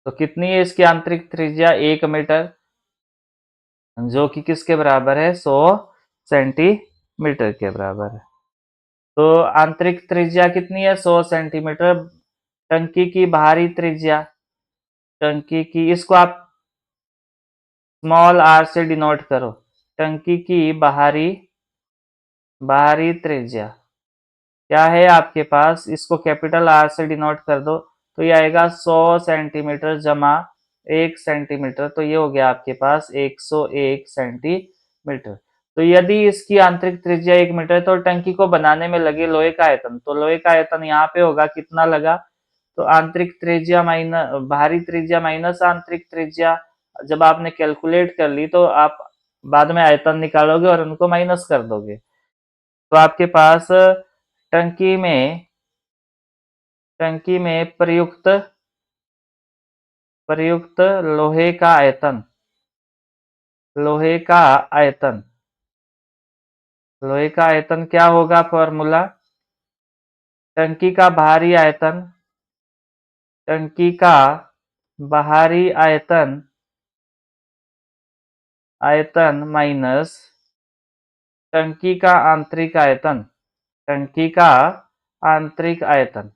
तो कितनी है इसकी आंतरिक त्रिज्या, 1 मीटर, जो कि किसके बराबर है, 100 सेंटीमीटर के बराबर है। तो आंतरिक त्रिज्या कितनी है, 100 सेंटीमीटर। टंकी की बाहरी त्रिज्या, टंकी की, इसको आप स्मॉल आर से डिनोट करो। टंकी की बाहरी बाहरी त्रिज्या क्या है आपके पास, इसको कैपिटल आर से डिनोट कर दो, तो ये आएगा 100 सेंटीमीटर जमा 1 सेंटीमीटर, तो ये हो गया आपके पास 101 सेंटीमीटर। तो यदि इसकी आंतरिक त्रिज्या 1 मीटर, तो टंकी को बनाने में लगे लोहे का आयतन, तो लोहे का आयतन यहाँ पे होगा कितना लगा, तो आंतरिक त्रिज्या माइनस बाहरी त्रिज्या माइनस आंतरिक त्रिज्या, जब आपने कैलकुलेट कर ली तो आप बाद में आयतन निकालोगे और उनको माइनस कर दोगे। तो आपके पास टंकी में प्रयुक्त प्रयुक्त लोहे का आयतन, लोहे का आयतन, लोहे का आयतन क्या होगा, फॉर्मूला, टंकी का बाहरी आयतन टंकी का बाहरी आयतन माइनस टंकी का आंतरिक आयतन, टंकी का आंतरिक आयतन।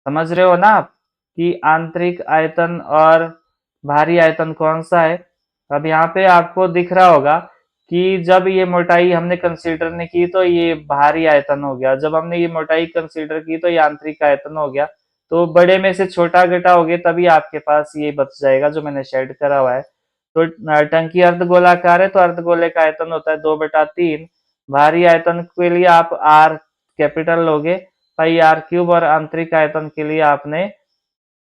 समझ रहे हो ना आप कि आंतरिक आयतन और बाहरी आयतन कौन सा है। अब यहाँ पे आपको दिख रहा होगा कि जब ये मोटाई हमने कंसीडर नहीं की तो ये बाहरी आयतन हो गया, जब हमने ये मोटाई कंसीडर की तो ये आंतरिक आयतन हो गया। तो बड़े में से छोटा घटाओगे तभी आपके पास ये बच जाएगा जो मैंने शेड करा हुआ है। तो टंकी अर्धगोलाकार है तो अर्धगोले का आयतन होता है 2/3। बाहरी आयतन के लिए आप आर कैपिटल लोगे, पाई आर क्यूब, और आंतरिक आयतन के लिए आपने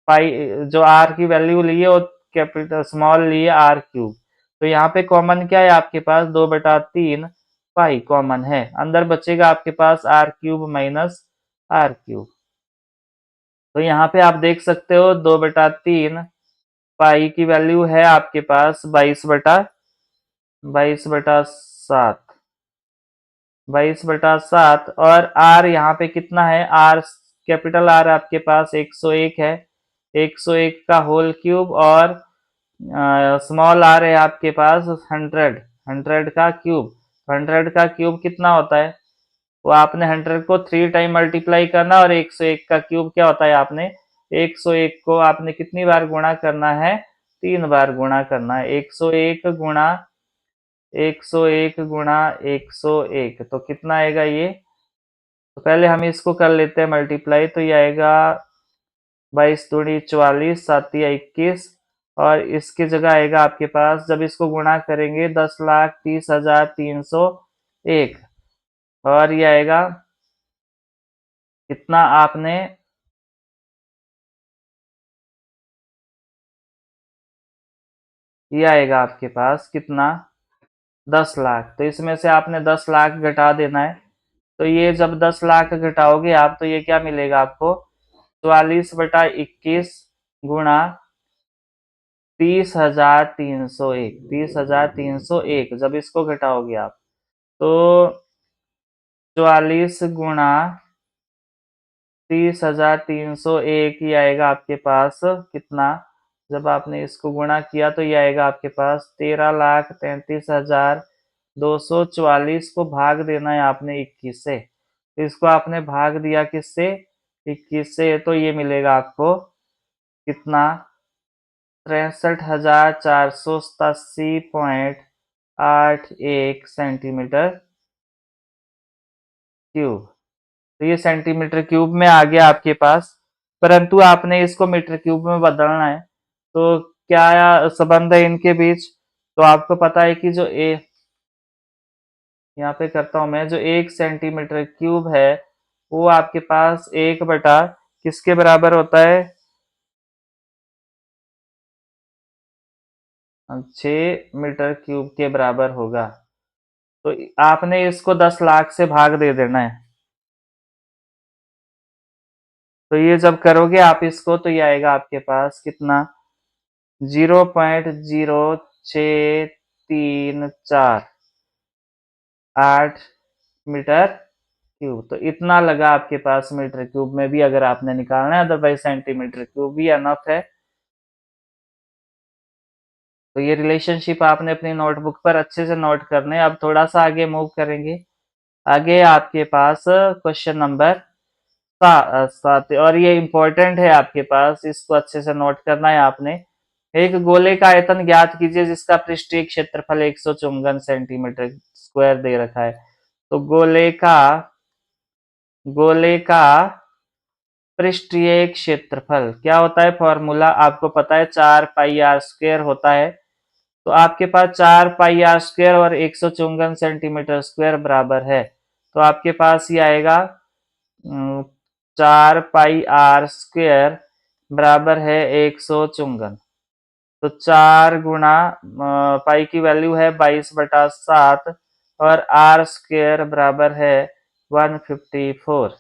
पाई जो आर की वैल्यू ली है वो कैपिटल स्मॉल ली है आर क्यूब। तो यहाँ पे कॉमन क्या है आपके पास 2/3 पाई कॉमन है, अंदर बचेगा आपके पास R cube minus R cube. तो यहाँ पे आप देख सकते हो 2/3 पाई की वैल्यू है आपके पास 22/7, 22/7। और आर यहाँ पे कितना है, आर कैपिटल आर आपके पास 101 है, 101 का होल क्यूब, और स्मॉल आर है आपके पास 100, 100 का क्यूब। 100 का क्यूब कितना होता है, वो आपने 100 को 3 टाइम मल्टीप्लाई करना, और 101 का क्यूब क्या होता है, आपने 101 को आपने कितनी बार गुणा करना है, 3 बार गुणा करना है। 101 गुणा 101 गुणा 101 तो कितना आएगा ये। तो पहले हम इसको कर लेते हैं मल्टीप्लाई, तो ये आएगा 22×2 = 44, 7×21, और इसकी जगह आएगा आपके पास, जब इसको गुणा करेंगे 10,30,301, और ये आएगा कितना आपने, ये आएगा आपके पास कितना 10 लाख। तो इसमें से आपने 10 लाख घटा देना है। तो ये जब 10 लाख घटाओगे आप तो ये क्या मिलेगा आपको, 44/21 गुणा 30,301, 30,301 जब इसको घटाओगे आप तो 44 गुणा 30,301 ही आएगा आपके पास कितना, जब आपने इसको गुणा किया तो ये आएगा आपके पास 13,33,244 को भाग देना है आपने 21 से। तो इसको आपने भाग दिया किससे, 21 से, तो ये मिलेगा आपको कितना 63,487.81 सेंटीमीटर क्यूब। तो ये सेंटीमीटर क्यूब में आ गया आपके पास, परंतु आपने इसको मीटर क्यूब में बदलना है। तो क्या संबंध है इनके बीच, तो आपको पता है कि जो ए, यहाँ पे करता हूं मैं, जो 1 सेंटीमीटर क्यूब है वो आपके पास 1 बटा किसके बराबर होता है, 6 मीटर क्यूब के बराबर होगा। तो आपने इसको 10 लाख से भाग दे देना है। तो ये जब करोगे आप इसको तो ये आएगा आपके पास कितना 0.06348 मीटर क्यूब। तो इतना लगा आपके पास मीटर क्यूब में भी, अगर आपने निकालना है, अदरवाइज सेंटीमीटर क्यूब भी अनफ है। तो ये रिलेशनशिप आपने अपनी नोटबुक पर अच्छे से नोट करने हैं। अब थोड़ा सा आगे मूव करेंगे। आगे आपके पास क्वेश्चन नंबर 7, और ये इंपॉर्टेंट है आपके पास, इसको अच्छे से नोट करना है आपने। एक गोले का आयतन ज्ञात कीजिए जिसका पृष्ठीय क्षेत्रफल 154 सेंटीमीटर स्क्वायर दे रखा है। तो गोले का पृष्ठीय क्षेत्रफल क्या होता है, फॉर्मूला आपको पता है 4πr² होता है। तो आपके पास 4πr² और 154 सेंटीमीटर स्क्वायर बराबर है। तो आपके पास ये आएगा 4πr² बराबर है 154। तो 4 गुणा पाई की वैल्यू है 22/7, और आर स्क्वायर बराबर है 154।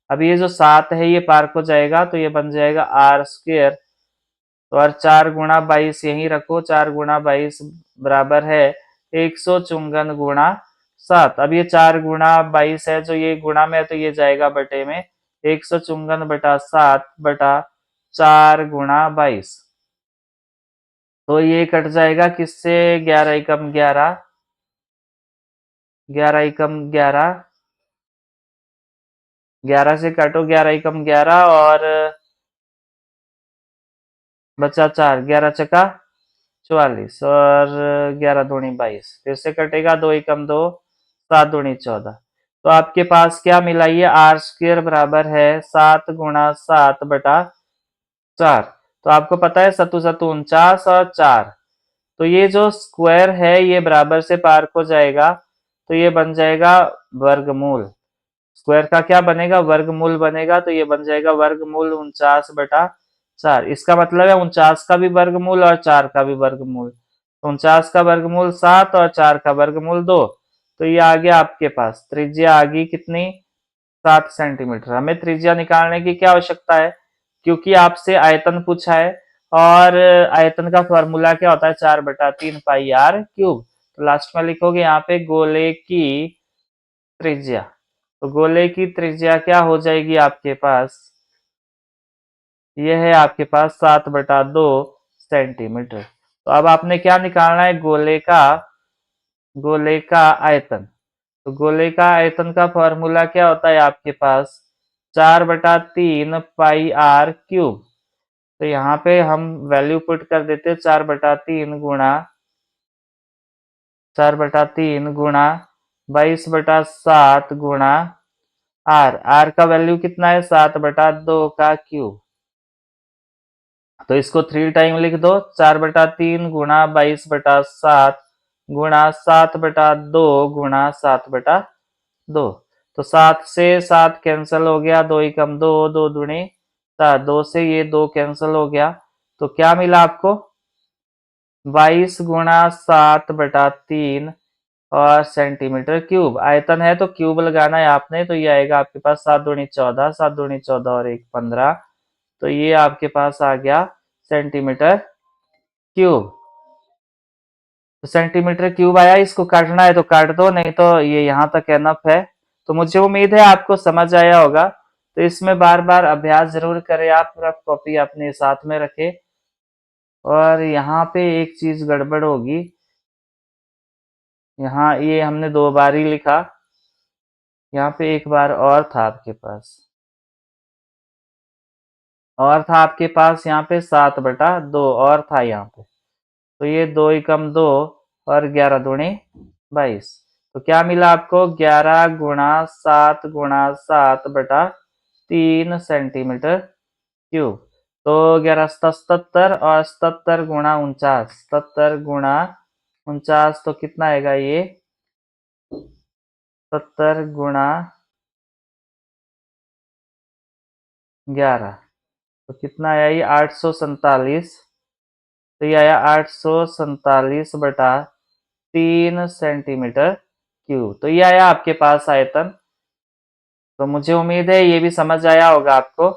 अब ये जो 7 है ये पार को जाएगा तो ये बन जाएगा आर स्क्वायर। तो और 4 गुणा 22 यहीं रखो, 4 गुणा 22 बराबर है 154 गुणा 7। अब ये 4 गुणा 22 है जो ये गुणा में है तो ये जाएगा बटे में, 154/7 बटा 4 गुणा 22। तो ये कट जाएगा किससे? 11 एकम 11, 11 एकम 11, 11 से काटो 11 एकम 11 और बचा 4, 11 चका 44 और 11 दूनी 22, फिर से कटेगा 2 एकम 2, 7 दूनी 14। तो आपके पास क्या मिला? ये आर स्क्वेयर बराबर है 7 गुणा 7 बटा 4। तो आपको पता है सत्तू सत्तू 49 और 4, तो ये जो स्क्वायर है ये बराबर से पार हो जाएगा, तो ये बन जाएगा वर्गमूल। स्क्वायर का क्या बनेगा? वर्गमूल बनेगा, तो ये बन जाएगा वर्गमूल 49/4। इसका मतलब है 49 का भी वर्गमूल और 4 का भी वर्गमूल। तो 49 का वर्गमूल 7 और 4 का वर्गमूल 2। तो ये आ गया आपके पास, त्रिज्या आ गई कितनी? 7 सेंटीमीटर। हमें त्रिज्या निकालने की क्या आवश्यकता है? क्योंकि आपसे आयतन पूछा है, और आयतन का फॉर्मूला क्या होता है? 4/3 पाई आर क्यूब। तो लास्ट में लिखोगे यहाँ पे गोले की त्रिज्या। तो गोले की त्रिज्या क्या हो जाएगी आपके पास? यह है आपके पास 7/2 सेंटीमीटर। तो अब आपने क्या निकालना है? गोले का आयतन। तो गोले का आयतन का फॉर्मूला क्या होता है आपके पास? 4/3 पाई आर क्यूब। तो यहाँ पे हम वैल्यू पुट कर देते हैं, 4/3 गुणा 22/7 गुणा आर। आर का वैल्यू कितना है? 7/2 का क्यूब। तो इसको 3 टाइम लिख दो, 4/3 गुणा 22/7 गुणा 7/2 गुणा 7/2। तो 7 से 7 कैंसिल हो गया, 2 एकम 2, 2 दूनी 7, 2 से ये 2 कैंसिल हो गया। तो क्या मिला आपको? 22 गुणा 7/3 और सेंटीमीटर क्यूब। आयतन है तो क्यूब लगाना है आपने, तो ये आएगा आपके पास 7 दूनी 14, 7 दूनी 14 और 1 15। तो ये आपके पास आ गया सेंटीमीटर क्यूब। तो सेंटीमीटर क्यूब आया, इसको काटना है तो काट दो, नहीं तो ये यहाँ तक एनफ है। तो मुझे उम्मीद है आपको समझ आया होगा। तो इसमें बार बार अभ्यास जरूर करें आप, रफ कॉपी अपने साथ में रखें। और यहाँ पे एक चीज गड़बड़ होगी, यहाँ ये हमने 2 बार ही लिखा, यहाँ पे एक बार और था आपके पास, और था आपके पास यहाँ पे 7/2 और था यहाँ पे। तो ये 2 एकम 2 और 11 दूनी 22। तो क्या मिला आपको? 11 गुणा 7 गुणा 7/3 सेंटीमीटर क्यूब। तो 11 77 और 77 गुणा 49, 77 गुणा 49 तो कितना आएगा ये? 70 गुणा 11 तो कितना आया ये? 847। तो ये आया 847/3 सेंटीमीटर क्यूब। तो ये आया आपके पास आयतन। तो मुझे उम्मीद है ये भी समझ आया होगा आपको।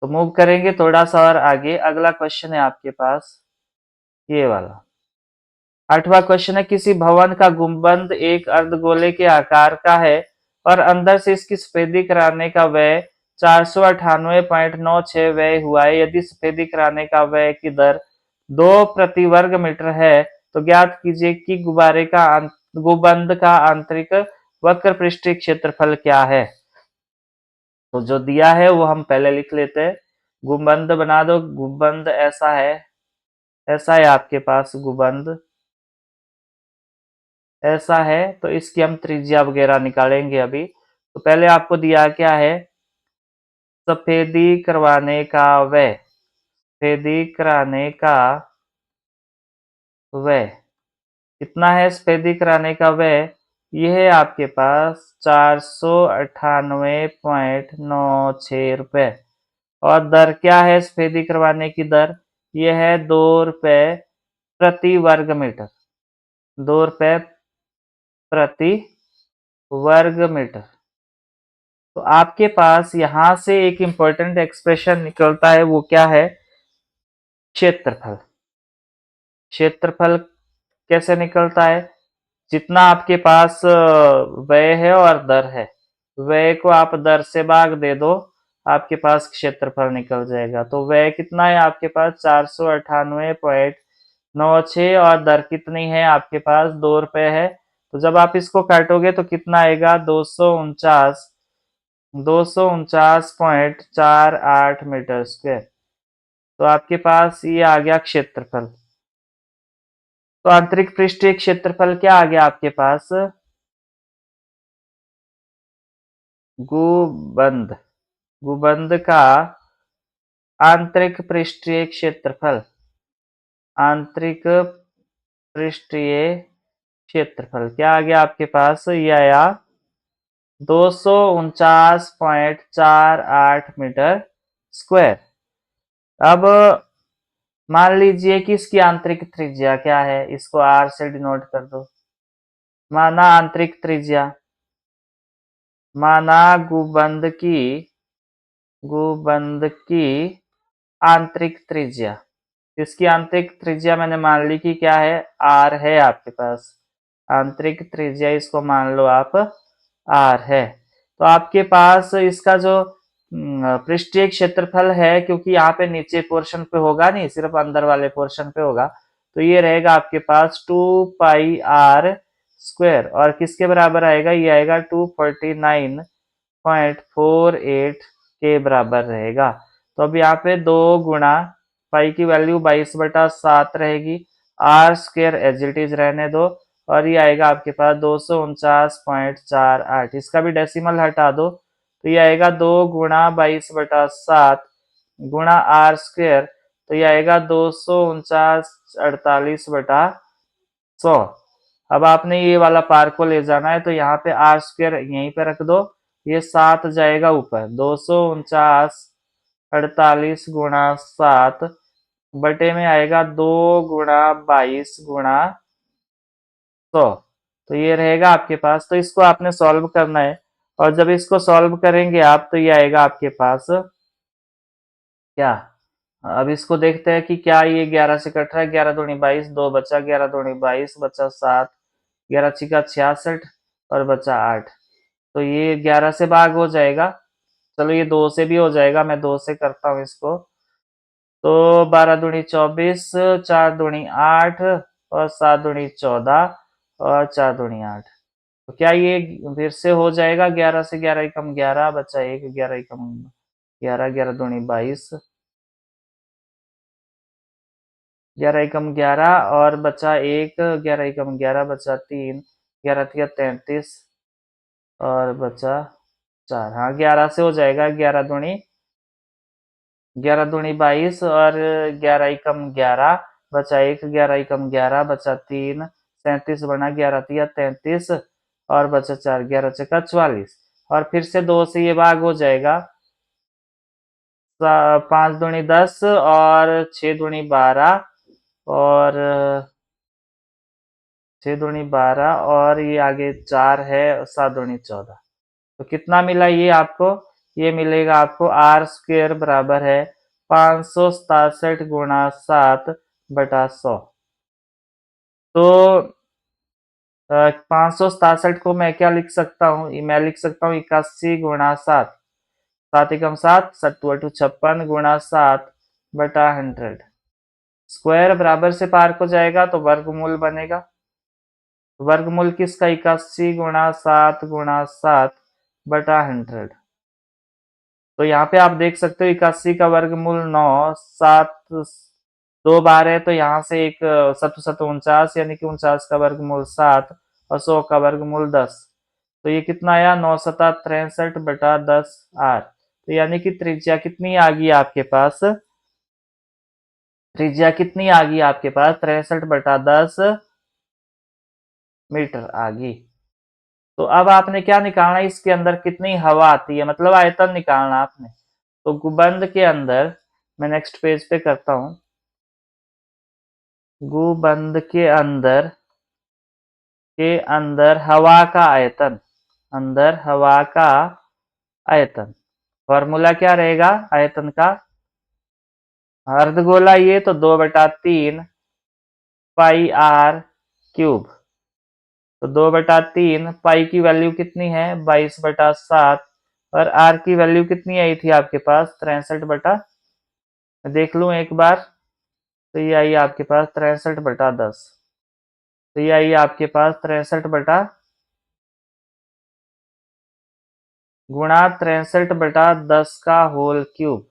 तो मूव करेंगे थोड़ा सा और आगे। अगला क्वेश्चन है आपके पास ये वाला। 8वां क्वेश्चन है, किसी भवन का गुंबद एक अर्धगोले के आकार का है और अंदर से इसकी सफेदी कराने का व्यय 498.96 व्यय हुआ है। यदि सफेदी कराने का व्यय की दर 2 प्रति वर्ग मीटर है तो ज्ञात कीजिए कि गुंबद का आंतरिक वक्र पृष्ठीय क्षेत्रफल क्या है। तो जो दिया है वो हम पहले लिख लेते हैं। गुंबद बना दो। गुंबद ऐसा है, ऐसा है आपके पास गुंबद, ऐसा है। तो इसकी हम त्रिज्या वगैरह निकालेंगे अभी। तो पहले आपको दिया क्या है? सफेदी करवाने का व्यय, सफेदी कराने का व्यय कितना है? सफेदी कराने का व्यय यह है आपके पास 498.96 रुपए। और दर क्या है? सफेदी करवाने की दर यह है 2 रुपए प्रति वर्ग मीटर, 2 रुपए प्रति वर्ग मीटर। तो आपके पास यहां से एक इंपॉर्टेंट एक्सप्रेशन निकलता है, वो क्या है? क्षेत्रफल। क्षेत्रफल कैसे निकलता है? जितना आपके पास व्यय है और दर है, व्यय को आप दर से भाग दे दो, आपके पास क्षेत्रफल निकल जाएगा। तो वह कितना है आपके पास 498.96 और दर कितनी है आपके पास 2 रुपए है। तो जब आप इसको काटोगे तो कितना आएगा 249.48 मीटर स्क्वायर। तो आपके पास ये आ गया क्षेत्रफल। तो आंतरिक पृष्ठीय क्षेत्रफल क्या आ गया आपके पास गुबंद गुबंद का आंतरिक पृष्ठीय क्षेत्रफल आंतरिक पृष्ठीय क्षेत्रफल क्या आ गया आपके पास ये आया 249.48 मीटर स्क्वायर। अब मान लीजिए कि इसकी आंतरिक त्रिज्या क्या है, इसको आर से डिनोट कर दो। माना आंतरिक त्रिज्या, माना गुबंद की आंतरिक त्रिज्या, इसकी आंतरिक त्रिज्या मैंने मान ली कि क्या है आर है आपके पास। आंतरिक त्रिज्या इसको मान लो आप आर है। तो आपके पास इसका जो पृष्ठीय क्षेत्रफल है, क्योंकि यहाँ पे नीचे पोर्शन पे होगा नहीं, सिर्फ अंदर वाले पोर्शन पे होगा, तो ये रहेगा आपके पास 2 पाई r स्क्वायर। और किसके बराबर आएगा, ये आएगा 249.48 के बराबर रहेगा। तो अब यहाँ पे 2 गुणा पाई की वैल्यू 22/7 रहेगी, R square as it is रहने दो, और ये आएगा आपके पास 249.48। इसका भी डेसिमल हटा दो तो ये आएगा 2 गुणा 22/7 गुणा आर स्क्वायर, तो ये आएगा 249.48/100। अब आपने ये वाला पार को ले जाना है तो यहाँ पे आर स्क्वायर यहीं पे रख दो, ये 7 जाएगा ऊपर, 249.48 गुणा 7 बटे में आएगा 2 गुणा 22 गुणा 100। तो ये रहेगा आपके पास। तो इसको आपने सॉल्व करना है, और जब इसको सॉल्व करेंगे आप तो ये आएगा आपके पास क्या, अब इसको देखते हैं कि क्या ये 11 से कट रहा है, 11 दूनी 22, 2 बचा, 11 दूनी 22 बचा 7, 11 छिका 66 और बचा 8। तो ये 11 से भाग हो जाएगा, चलो ये 2 से भी हो जाएगा, मैं 2 से करता हूँ इसको। तो 12 दूनी 24, 4 दूनी 8 और 7 दूनी 14 और 4 दूनी 8। तो क्या ये फिर से हो जाएगा, 11 से 11 कम 11 बचा 1, 11 कम 11, 11 दूनी 22, 11 कम 11 और बचा 1, 11 कम 11 बचा 3, 11 तिया 33 और बचा 4। हाँ 11 से हो जाएगा, 11 दूनी 22 और 11 कम 11 बचा 1, 11 कम 11 बचा 3, 37 बना, 11 तिया 33 और बचा 4, 11 चका 44। और फिर से 2 से ये भाग हो जाएगा, 5 दूनी 10 और 6 दूनी 12 और 6 दूनी 12 और ये आगे 4 है, 7 दूनी 14। तो कितना मिला ये आपको, ये मिलेगा आपको आर स्क्वेयर बराबर है 567 गुणा 7/100। तो 567 को मैं क्या लिख सकता हूँ, मैं लिख सकता हूँ 81 गुणा 7, 7 एकम 7, 7×2 56 गुणा 7/100। स्क्वायर बराबर से पार को जाएगा तो वर्गमूल बनेगा, वर्गमूल किसका 81 गुणा 7 गुणा 7/100। तो यहाँ पे आप देख सकते हो 81 का वर्गमूल 9, 7 2 बार है तो यहाँ से एक 7 7 49, यानी कि 49 का वर्गमूल 7 और 100 का वर्गमूल 10। तो ये कितना आया 9×7 = 63/10 r। तो यानी कि त्रिज्या कितनी आ गई आपके पास, त्रिज्या कितनी आ गई आपके पास 63/10 मीटर आ गई। तो अब आपने क्या निकालना है, इसके अंदर कितनी हवा आती है, मतलब आयतन निकालना आपने। तो गुबंद के अंदर, मैं नेक्स्ट पेज पे करता हूं, गुबंद के अंदर हवा का आयतन, अंदर हवा का आयतन, फॉर्मूला क्या रहेगा आयतन का, अर्धगोला ये तो 2/3 पाई आर क्यूब। तो 2/3 पाई की वैल्यू कितनी है 22/7 और आर की वैल्यू कितनी आई थी आपके पास, 63 बटा, देख लूं एक बार, तो ये आई आपके पास 63/10। तो ये आई आपके पास 63/10 का होल क्यूब।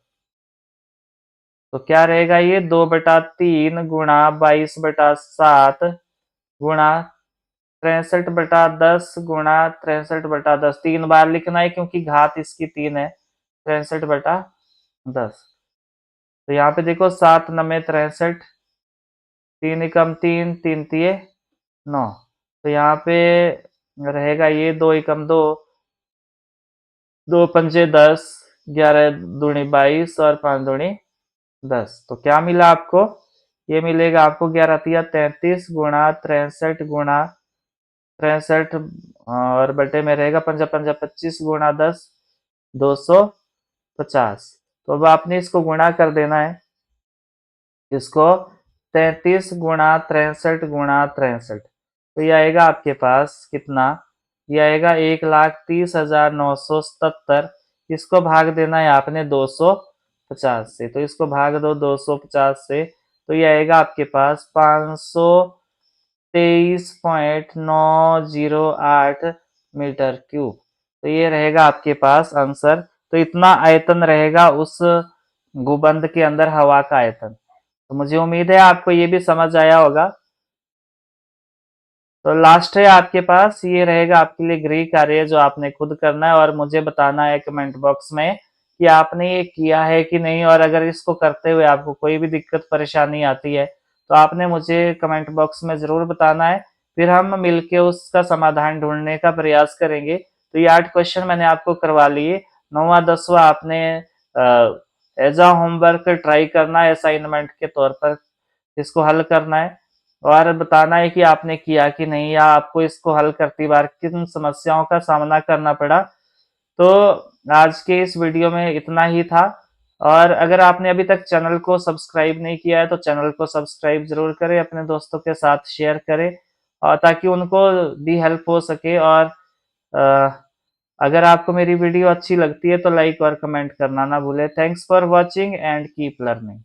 तो क्या रहेगा ये, 2/3 गुणा 22/7 गुणा 63/10 गुणा 63/10, 3 बार लिखना है क्योंकि घात इसकी 3 है, 63/10। तो यहाँ पे देखो 7×9 = 63, 3 × 3 3 तिये 9। तो यहाँ पे रहेगा ये 2 × 2 2×5 = 10, 11×2 = 22 और 5×2 = 10। तो क्या मिला आपको, ये मिलेगा आपको 11×3 = 33 गुणा 63 गुणा 63 और बटे में रहेगा 5×5 = 25 गुणा 10 250। तो अब आपने इसको गुणा कर देना है, इसको 33 गुणा 63 गुणा 63। तो ये आएगा आपके पास कितना, ये आएगा 1,30,977। इसको भाग देना है आपने 250 से, तो इसको भाग दो 250 से, तो ये आएगा आपके पास 523.908 मीटर क्यूब। तो ये रहेगा आपके पास आंसर। तो इतना आयतन रहेगा उस गुबंद के अंदर, हवा का आयतन। तो मुझे उम्मीद है आपको ये भी समझ आया होगा। तो लास्ट है आपके पास, ये रहेगा आपके लिए गृह कार्य जो आपने खुद करना है और मुझे बताना है कमेंट बॉक्स में कि आपने ये किया है कि नहीं, और अगर इसको करते हुए आपको कोई भी दिक्कत परेशानी आती है तो आपने मुझे कमेंट बॉक्स में ज़रूर बताना है, फिर हम मिलके उसका समाधान ढूंढने का प्रयास करेंगे। तो ये 8 क्वेश्चन मैंने आपको करवा लिए, 9वां 10वां आपने एज अ होमवर्क ट्राई करना है, असाइनमेंट के तौर पर इसको हल करना है और बताना है कि आपने किया कि नहीं, या आपको इसको हल करती बार किन समस्याओं का सामना करना पड़ा। तो आज के इस वीडियो में इतना ही था, और अगर आपने अभी तक चैनल को सब्सक्राइब नहीं किया है तो चैनल को सब्सक्राइब जरूर करें, अपने दोस्तों के साथ शेयर करें और ताकि उनको भी हेल्प हो सके। और अगर आपको मेरी वीडियो अच्छी लगती है तो लाइक और कमेंट करना ना भूलें। Thanks for watching and keep learning.